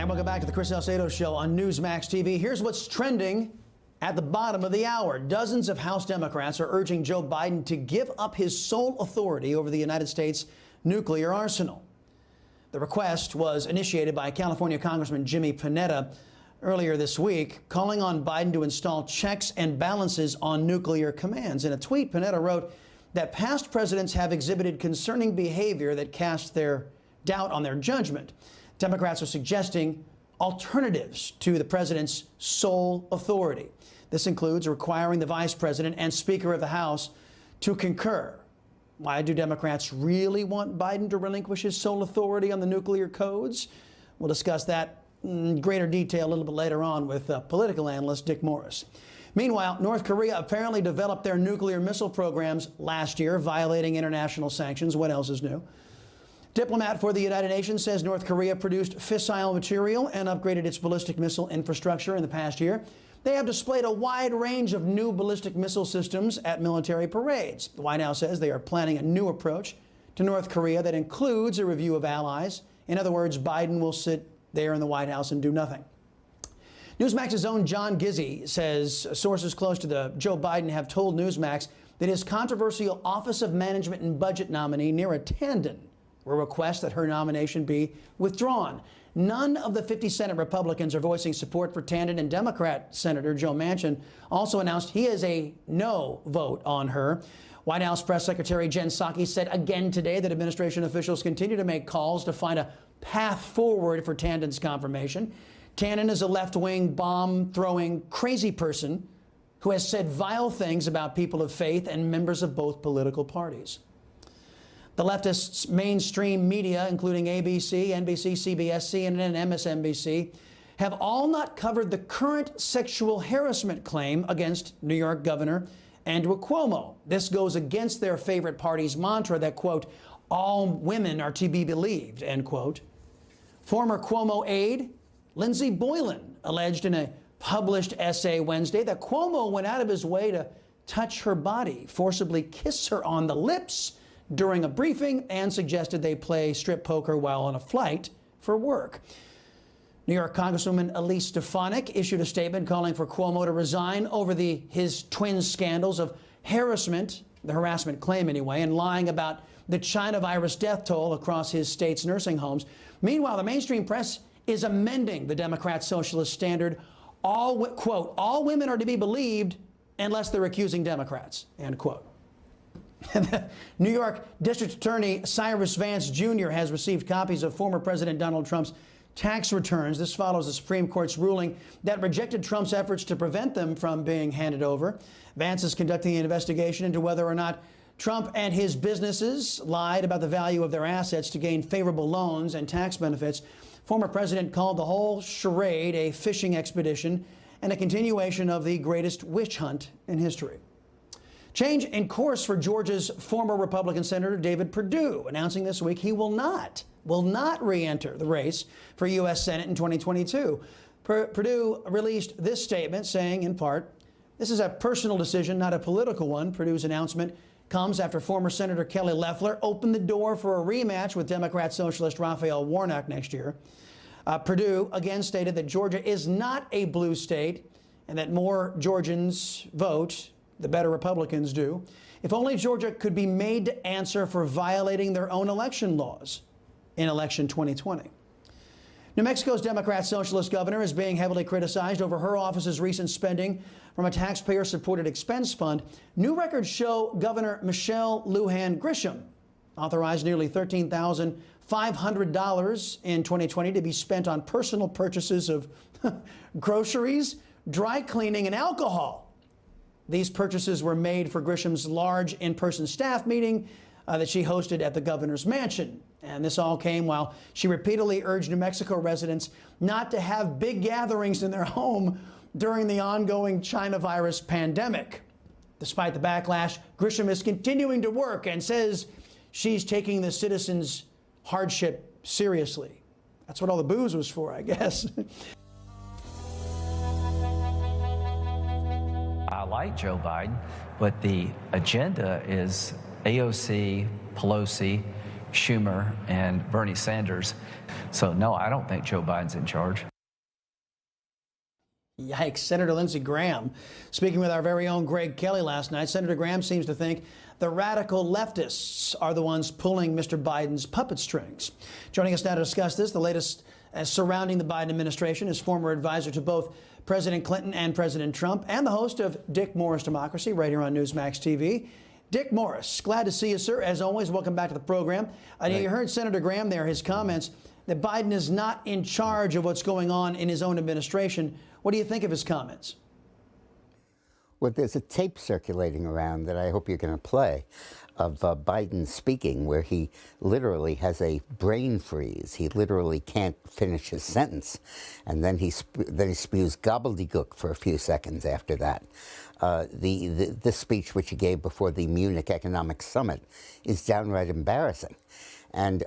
And welcome back to the Chris Salcedo Show on Newsmax TV. Here's what's trending at the bottom of the hour. Dozens of House Democrats are urging Joe Biden to give up his sole authority over the United States nuclear arsenal. The request was initiated by California Congressman Jimmy Panetta earlier this week, calling on Biden to install checks and balances on nuclear commands. In a tweet, Panetta wrote that past presidents have exhibited concerning behavior that casts their doubt on their judgment. Democrats are suggesting alternatives to the president's sole authority. This includes requiring the vice president and Speaker of the House to concur. Why do Democrats really want Biden to relinquish his sole authority on the nuclear codes? We'll discuss that in greater detail a little bit later on with political analyst Dick Morris. Meanwhile, North Korea apparently developed their nuclear missile programs last year, violating international sanctions. What else is new? Diplomat for the United Nations says North Korea produced fissile material and upgraded its ballistic missile infrastructure in the past year. They have displayed a wide range of new ballistic missile systems at military parades. The White House says they are planning a new approach to North Korea that includes a review of allies. In other words, Biden will sit there in the White House and do nothing. Newsmax's own John Gizzi says sources close to the Joe Biden have told Newsmax that his controversial Office of Management and Budget nominee, Neera Tanden, will request that her nomination be withdrawn. None of the 50 Senate Republicans are voicing support for Tanden, and Democrat Senator Joe Manchin also announced he is a no vote on her. White House Press Secretary Jen Psaki said again today that administration officials continue to make calls to find a path forward for Tanden's confirmation. Tanden is a left-wing, bomb-throwing, crazy person who has said vile things about people of faith and members of both political parties. The leftists' mainstream media, including ABC, NBC, CBS, CNN, and MSNBC, have all not covered the current sexual harassment claim against New York Governor Andrew Cuomo. This goes against their favorite party's mantra that, quote, all women are to be believed, end quote. Former Cuomo aide Lindsey Boylan alleged in a published essay Wednesday that Cuomo went out of his way to touch her body, forcibly kiss her on the lips during a briefing, and suggested they play strip poker while on a flight for work. New York Congresswoman Elise Stefanik issued a statement calling for Cuomo to resign over his twin scandals of harassment, the harassment claim anyway, and lying about the China virus death toll across his state's nursing homes. Meanwhile, the mainstream press is amending the Democrat socialist standard. Quote, all women are to be believed unless they're accusing Democrats, end quote. New York District Attorney Cyrus Vance Jr. has received copies of former President Donald Trump's tax returns. This follows the Supreme Court's ruling that rejected Trump's efforts to prevent them from being handed over. Vance is conducting an investigation into whether or not Trump and his businesses lied about the value of their assets to gain favorable loans and tax benefits. Former president called the whole charade a fishing expedition and a continuation of the greatest witch hunt in history. Change in course for Georgia's former Republican Senator David Perdue, announcing this week he will not re-enter the race for U.S. Senate in 2022. Perdue released this statement saying, in part, this is a personal decision, not a political one. Perdue's announcement comes after former Senator Kelly Loeffler opened the door for a rematch with Democrat Socialist Raphael Warnock next year. Perdue again stated that Georgia is not a blue state and that more Georgians vote, the better Republicans do. If only Georgia could be made to answer for violating their own election laws in election 2020. New Mexico's Democrat Socialist governor is being heavily criticized over her office's recent spending from a taxpayer-supported expense fund. New records show Governor Michelle Lujan Grisham authorized nearly $13,500 in 2020 to be spent on personal purchases of groceries, dry cleaning, and alcohol. These purchases were made for Grisham's large in-person staff meeting that she hosted at the governor's mansion. And this all came while she repeatedly urged New Mexico residents not to have big gatherings in their home during the ongoing China virus pandemic. Despite the backlash, Grisham is continuing to work and says she's taking the citizens' hardship seriously. That's what all the booze was for, I guess. I like Joe Biden, but the agenda is AOC, Pelosi, Schumer and Bernie Sanders. So, no, I don't think Joe Biden's in charge. Yikes. Senator Lindsey Graham speaking with our very own Greg Kelly last night. Senator Graham seems to think the radical leftists are the ones pulling Mr. Biden's puppet strings. Joining us now to discuss this, the latest surrounding the Biden administration, is former advisor to both President Clinton and President Trump, and the host of Dick Morris Democracy right here on Newsmax TV. Dick Morris, glad to see you, sir. As always, welcome back to the program. You heard Senator Graham there, his comments that Biden is not in charge of what's going on in his own administration. What do you think of his comments? Well, there's a tape circulating around that I hope you're going to play of Biden speaking, where he literally has a brain freeze. He literally can't finish his sentence, and then he spews gobbledygook for a few seconds after that. The speech which he gave before the Munich Economic Summit is downright embarrassing. And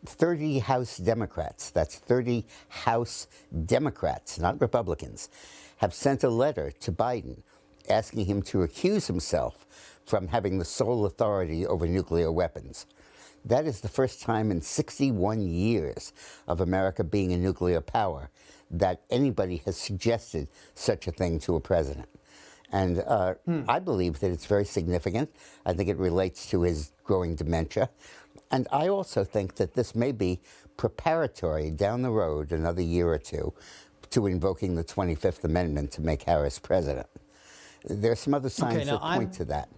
30 House Democrats, that's 30 House Democrats, not Republicans, have sent a letter to Biden asking him to recuse himself from having the sole authority over nuclear weapons. That is the first time in 61 years of America being a nuclear power that anybody has suggested such a thing to a president. And I believe that it's very significant. I think it relates to his growing dementia. And I also think that this may be preparatory down the road, another year or two, to invoking the 25th Amendment to make Harris president. There are some other signs that point to that.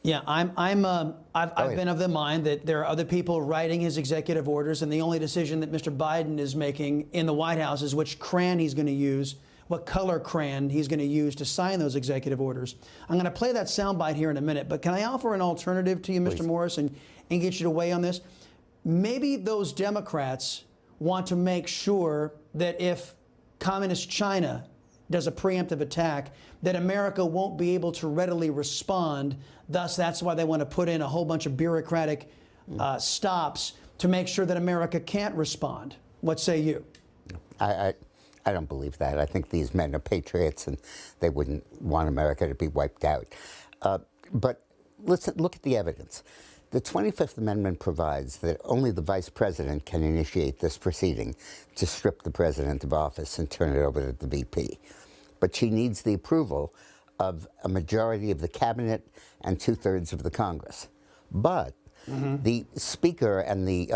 Yeah, I've been of the mind that there are other people writing his executive orders, and the only decision that Mr. Biden is making in the White House is which crayon he's going to use, what color crayon he's going to use to sign those executive orders. I'm going to play that soundbite here in a minute, but can I offer an alternative to you, Mr. Morris, and get you to weigh on this? Maybe those Democrats want to make sure that if communist China does a preemptive attack, that America won't be able to readily respond. Thus, that's why they want to put in a whole bunch of bureaucratic stops to make sure that America can't respond. What say you? I don't believe that. I think these men are patriots, and they wouldn't want America to be wiped out. But listen, look at the evidence. The 25th Amendment provides that only the vice president can initiate this proceeding to strip the president of office and turn it over to the VP. But she needs the approval of a majority of the cabinet and 2/3 of the Congress. But the Speaker and the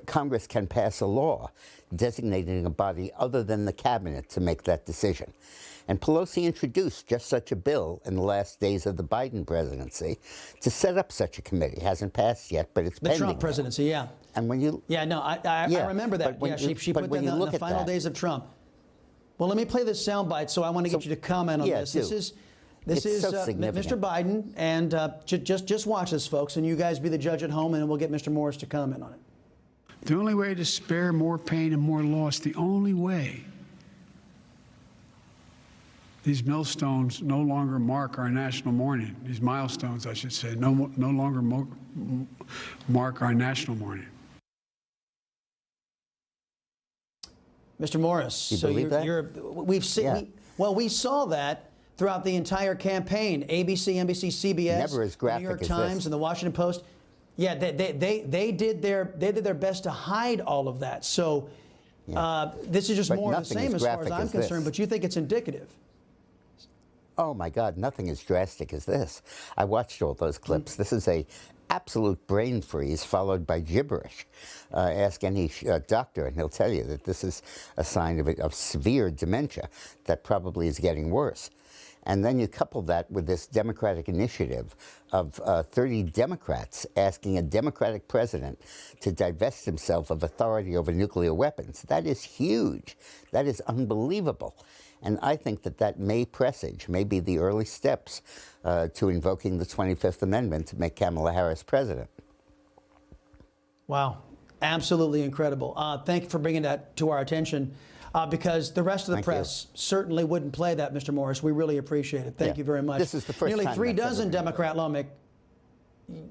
Congress can pass a law designating a body other than the cabinet to make that decision. And Pelosi introduced just such a bill in the last days of the Biden presidency to set up such a committee. It hasn't passed yet, but it's pending. The Trump presidency, yeah. And when you... Yeah, no, I remember that. Yeah, she put that in the final days of Trump. Well, let me play this soundbite, so I want to get you to comment on this. This is Mr. Biden, and just watch this, folks, and you guys be the judge at home, and we'll get Mr. Morris to comment on it. The only way to spare more pain and more loss, the only way, these millstones no longer mark our national mourning. These milestones, I should say, no longer mark our national mourning. Mr. Morris, we've seen. We saw that throughout the entire campaign. ABC, NBC, CBS, never as graphic New York as Times, this. and the Washington Post. Yeah, they did their best to hide all of that. So this is just more of the same as far as I'm concerned. But you think it's indicative? Oh my God, nothing as drastic as this. I watched all those clips. This is a absolute brain freeze followed by gibberish. Ask any doctor and he'll tell you that this is a sign of severe dementia that probably is getting worse. And then you couple that with this Democratic initiative of 30 Democrats asking a Democratic president to divest himself of authority over nuclear weapons. That is huge. That is unbelievable. And I think that may presage, may be the early steps to invoking the 25th Amendment to make Kamala Harris president. Wow. Absolutely incredible. Thank you for bringing that to our attention, because the rest of the press certainly wouldn't play that, Mr. Morris. We really appreciate it. Thank you very much. This is the first Nearly time 3 dozen Democrat lawmakers.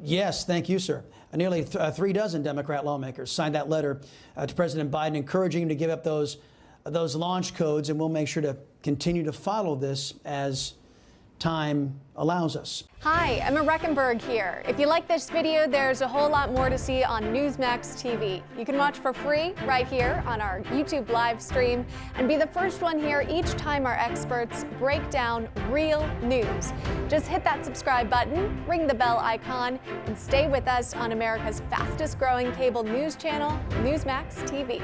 Yes, thank you, sir. Nearly 3 dozen Democrat lawmakers signed that letter to President Biden, encouraging him to give up those launch codes, and we'll make sure to continue to follow this as time allows us. Hi, Emma Reckenberg here. If you like this video, there's a whole lot more to see on Newsmax TV. You can watch for free right here on our YouTube live stream and be the first one here each time our experts break down real news. Just hit that subscribe button, ring the bell icon, and stay with us on America's fastest growing cable news channel, Newsmax TV.